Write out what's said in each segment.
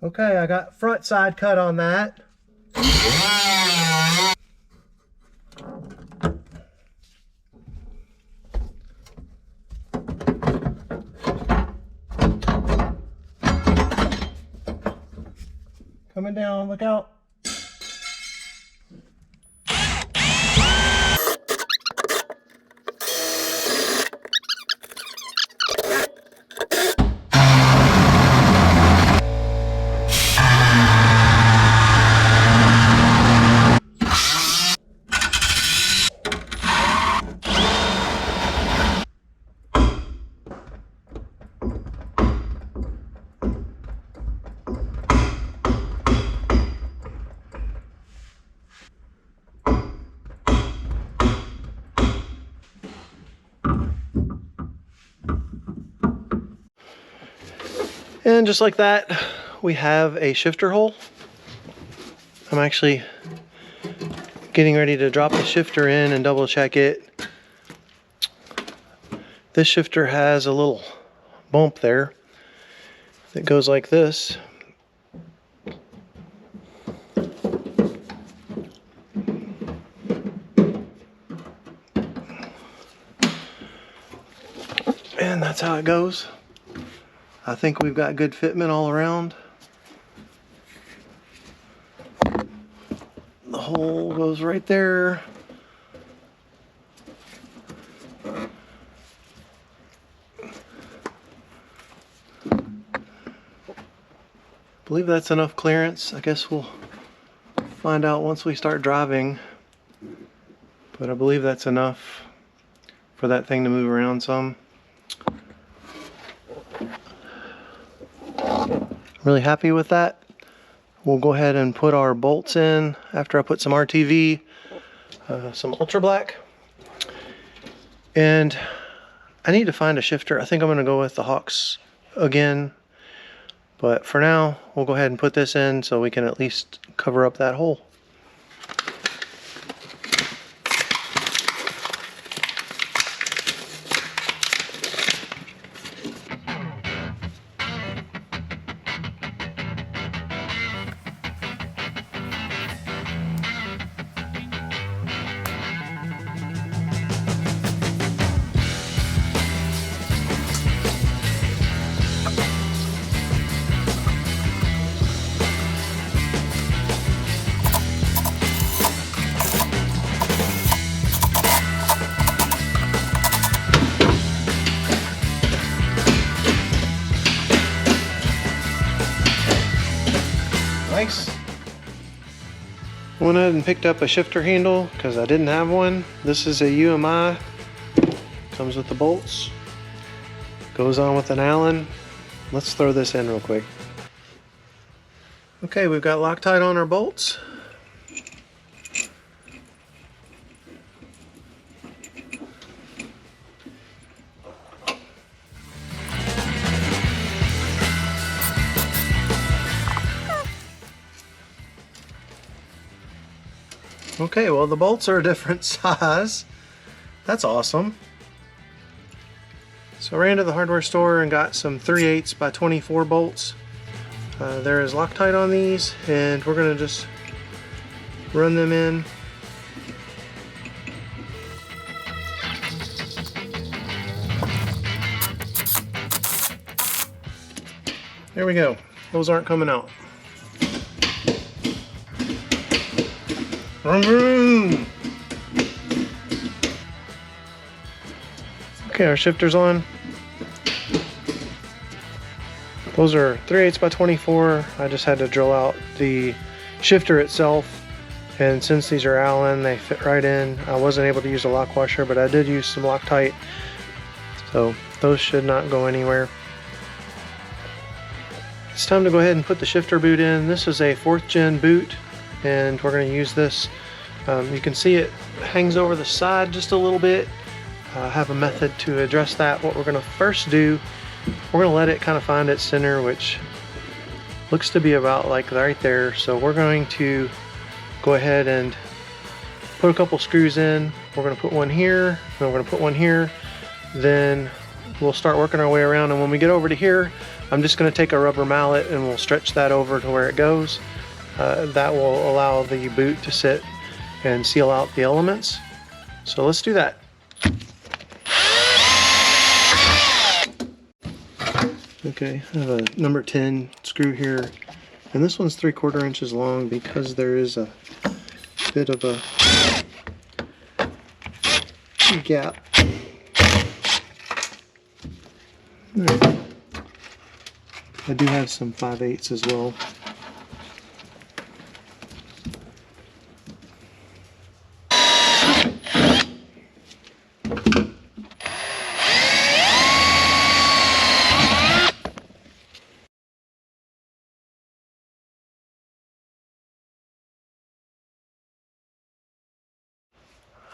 Okay, I got front side cut on that. Coming down, look out. And just like that, we have a shifter hole. I'm actually getting ready to drop the shifter in and double check it. This shifter has a little bump there that goes like this. And that's how it goes. I think we've got good fitment all around. The hole goes right there. I believe that's enough clearance. I guess we'll find out once we start driving. But I believe that's enough for that thing to move around some. Really happy with that. We'll go ahead and put our bolts in after I put some RTV, some Ultra Black. And I need to find a shifter. I think I'm going to go with the Hawks again. But for now, we'll go ahead and put this in so we can at least cover up that hole. Nice. Went ahead and picked up a shifter handle because I didn't have one. This is a UMI. Comes with the bolts. Goes on with an Allen. Let's throw this in real quick. Okay, we've got Loctite on our bolts. Okay, well the bolts are a different size. That's awesome. So I ran to the hardware store and got some 3/8 by 24 bolts. There is Loctite on these, and we're going to just run them in. There we go. Those aren't coming out. Okay, our shifter's on. Those are 3/8 by 24. I just had to drill out the shifter itself, and since these are Allen, they fit right in. I wasn't able to use a lock washer, but I did use some Loctite, so those should not go anywhere. It's time to go ahead and put the shifter boot in. This is a 4th gen boot, and we're going to use this. You can see it hangs over the side just a little bit. I have a method to address that. What we're going to first do, we're going to let it kind of find its center, which looks to be about like right there. So we're going to go ahead and put a couple screws in. We're going to put one here, then we're going to put one here, then we'll start working our way around, and when we get over to here, I'm just going to take a rubber mallet and we'll stretch that over to where it goes. That will allow the boot to sit and seal out the elements. So let's do that. Okay, I have a number 10 screw here, and this one's 3/4 inches long because there is a bit of a gap. There. I do have some 5/8 as well.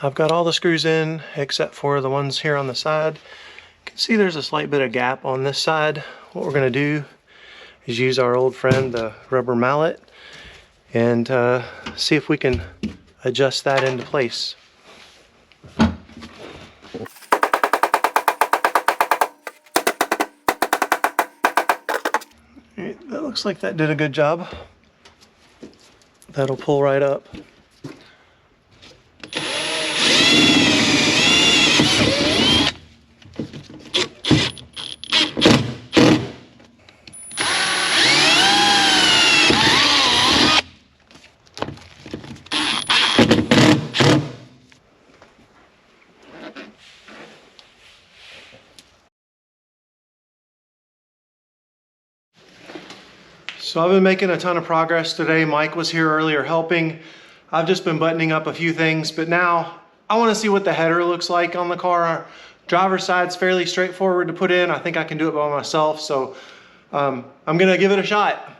I've got all the screws in except for the ones here on the side. You can see there's a slight bit of gap on this side. What we're going to do is use our old friend, the rubber mallet, and see if we can adjust that into place. Alright, that looks like that did a good job. That'll pull right up. So I've been making a ton of progress today. Mike was here earlier helping. I've just been buttoning up a few things, but now I want to see what the header looks like on the car. Our driver's side's fairly straightforward to put in. I think I can do it by myself, so I'm gonna give it a shot.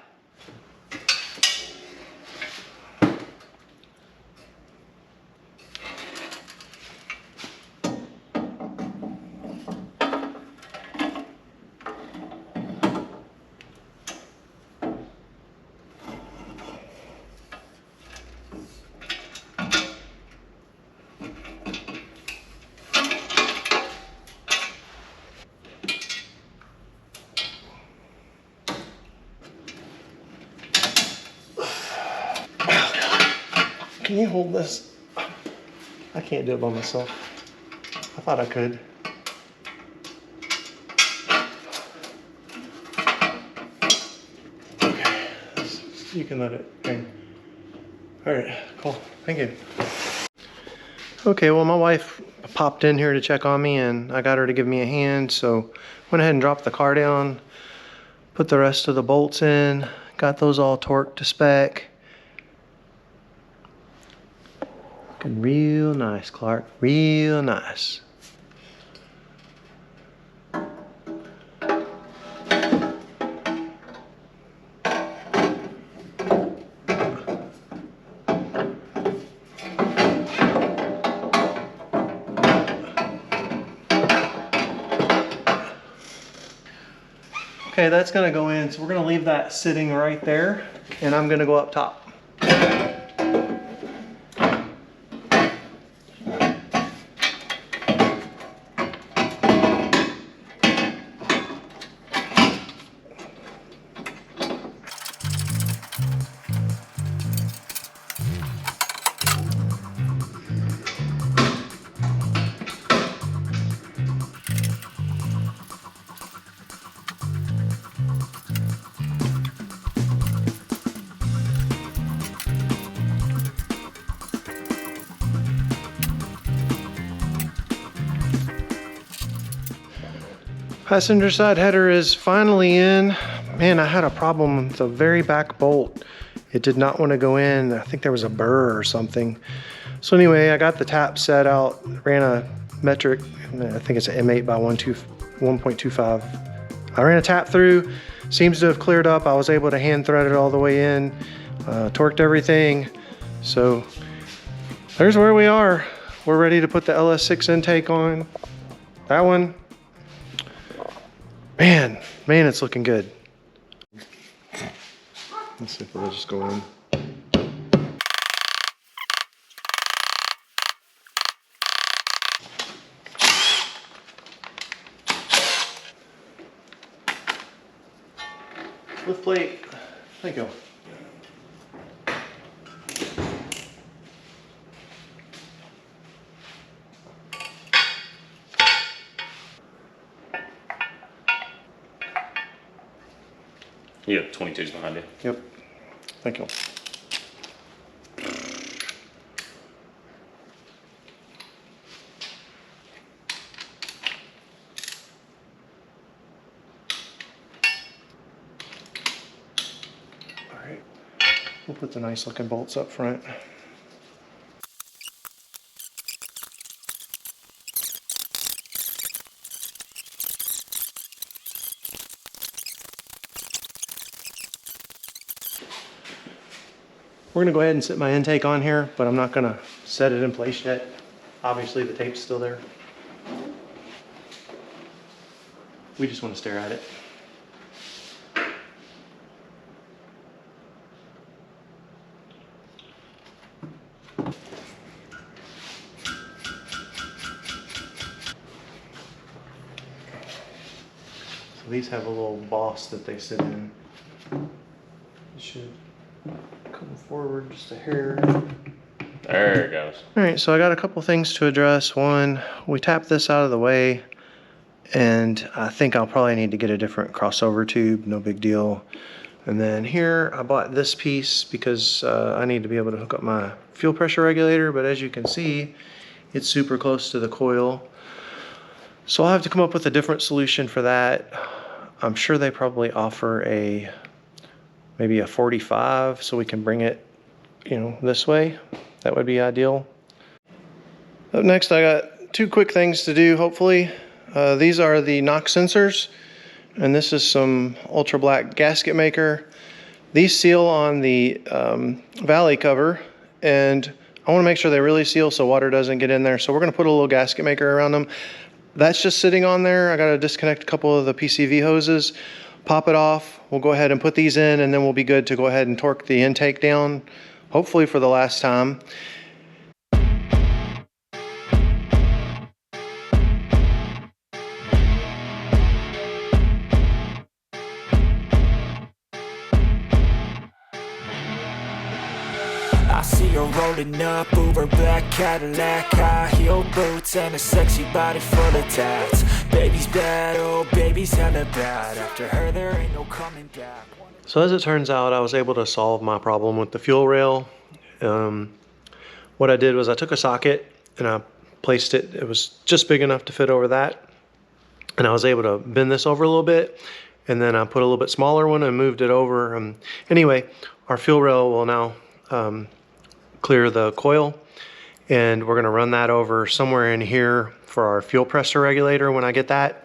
Can you hold this? I can't do it by myself. I thought I could. Okay, you can let it hang. All right, cool, thank you. Okay, well my wife popped in here to check on me and I got her to give me a hand, so went ahead and dropped the car down, put the rest of the bolts in, got those all torqued to spec. Looking real nice, Clark, real nice. Okay, that's gonna go in, so we're gonna leave that sitting right there, and I'm gonna go up top. Passenger side header is finally in. Man, I had a problem with the very back bolt. It did not want to go in. I think there was a burr or something. So anyway, I got the tap set out, ran a metric, I think it's an M8 by 1.25. I ran a tap through, seems to have cleared up. I was able to hand thread it all the way in, torqued everything. So there's where we are. We're ready to put the LS6 intake on. That one, man, it's looking good. Let's see if it'll just go in. Lift plate. Thank you. You have 22s behind you. Yep. Thank you. All right. We'll put the nice looking bolts up front. We're gonna go ahead and set my intake on here, but I'm not gonna set it in place yet. Obviously the tape's still there. We just wanna stare at it. So these have a little boss that they sit in. It should come forward just a hair. There it goes. All right, so I got a couple things to address. One, we tapped this out of the way, and I think I'll probably need to get a different crossover tube, no big deal. And then here, I bought this piece because I need to be able to hook up my fuel pressure regulator, but as you can see, it's super close to the coil. So I'll have to come up with a different solution for that. I'm sure they probably offer maybe a 45 so we can bring it, you know, this way. That would be ideal. Up next, I got two quick things to do, hopefully. These are the NOx sensors, and this is some ultra black gasket maker. These seal on the valley cover, and I want to make sure they really seal so water doesn't get in there. So we're going to put a little gasket maker around them. That's just sitting on there. I got to disconnect a couple of the PCV hoses, pop it off. We'll go ahead and put these in, and then we'll be good to go ahead and torque the intake down, hopefully for the last time. I see her rolling up, Uber black Cadillac, high heel boots and a sexy body full of tats. Baby's bad, oh baby's hella bad. After her there ain't no coming back. So as it turns out, I was able to solve my problem with the fuel rail. What I did was I took a socket and I placed it. It was just big enough to fit over that. And I was able to bend this over a little bit. And then I put a little bit smaller one and moved it over. Anyway, our fuel rail will now clear the coil, and we're going to run that over somewhere in here for our fuel pressure regulator when I get that.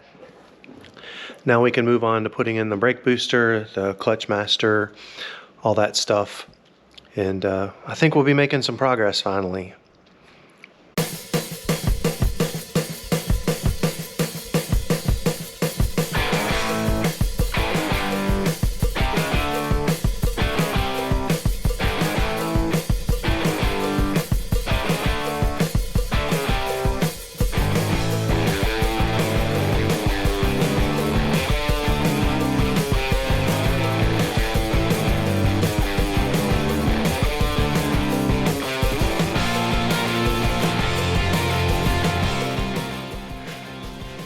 Now we can move on to putting in the brake booster, the clutch master, all that stuff, and I think we'll be making some progress finally.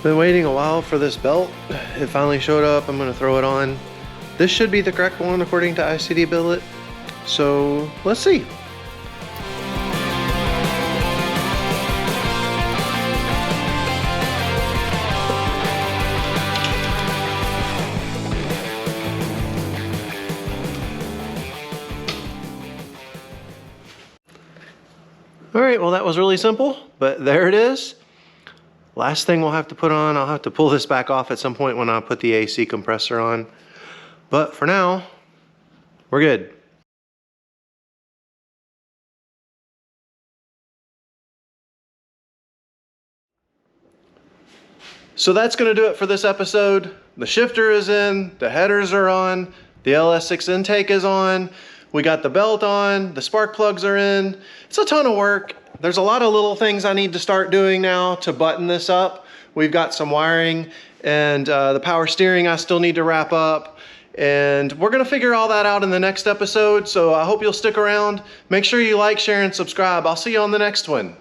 Been waiting a while for this belt. It finally showed up. I'm gonna throw it on. This should be the correct one according to ICD billet. So let's see. All right, well that was really simple, but there it is. Last thing we'll have to put on, I'll have to pull this back off at some point when I put the AC compressor on. But for now, we're good. So that's gonna do it for this episode. The shifter is in, the headers are on, the LS6 intake is on, we got the belt on, the spark plugs are in. It's a ton of work. There's a lot of little things I need to start doing now to button this up. We've got some wiring and the power steering I still need to wrap up. And we're going to figure all that out in the next episode, so I hope you'll stick around. Make sure you like, share, and subscribe. I'll see you on the next one.